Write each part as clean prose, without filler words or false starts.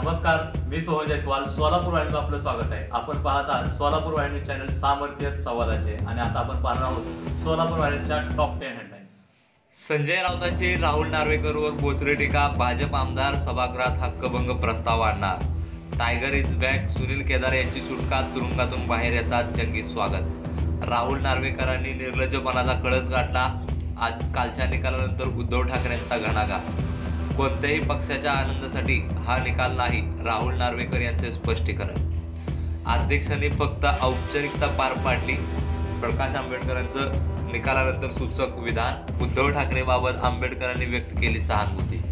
नमस्कार, मी सोहन जयस्वाल. सोलापूर वाहिनीचं आपलं स्वागत आहे. आपण पाहत आहात सोलापूर वाहिनी चॅनल सामर्थ्य संवादाचे आणि आता आपण पाहणार आहोत सोलापूर वाहिनीच्या टॉप 10 हेडलाईन्स. संजय राऊतांची राहुल नार्वेकरवर बोचरे टीका. भाजप आमदार सभागृहात हक्कभंग प्रस्ताव आणणार. Tiger is back. Sunil Kedar यांची सुटका. तुरुंगातून बाहेर येतात. जंगी स्वागत. राहुल नार्वेकरांनी निर्लज्जपणाचा कळस गाठला. आज कालच्या निकालानंतर उद्धव ठाकरेंचा घणाघात. कोणत्याही पक्षाच्या आनंदासाठी हा निकाल नाही, राहुल नार्वेकर यांचे स्पष्टीकरण. अध्यक्षांनी फक्त औपचारिकता पार पाडली. प्रकाश आंबेडकरांचं निकालानंतर सूचक विधान. उद्धव ठाकरेबाबत आंबेडकरांनी व्यक्त केली सहानुभूती.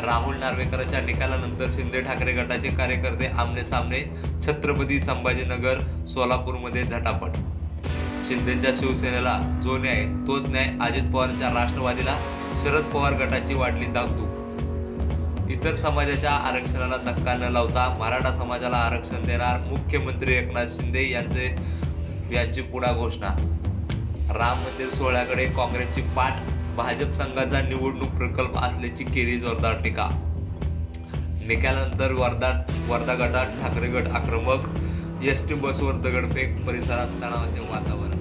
राहुल नार्वेकरांच्या निकालानंतर शिंदे ठाकरे गटाचे कार्यकर्ते आमने सामने. छत्रपती संभाजीनगर सोलापूरमध्ये झटापट. शिंदेच्या शिवसेनेला जो न्याय तोच न्याय. अजित पवारांच्या राष्ट्रवादीला शरद पवार गटाची वाढली दागदूक. इतर समाजाच्या आरक्षणाला धक्का न लावता मराठा समाजाला आरक्षण देणार. मुख्यमंत्री एकनाथ शिंदे यांची पुढा घोषणा. राम मंदिर सोहळ्याकडे काँग्रेसची पाठ. भाजप संघाचा निवडणूक प्रकल्प असल्याची केली जोरदार टीका. निकालानंतर वर्धा गटात ठाकरे गट आक्रमक. एसटी बसवर दगडफेक. परिसरात तणावाचे वातावरण.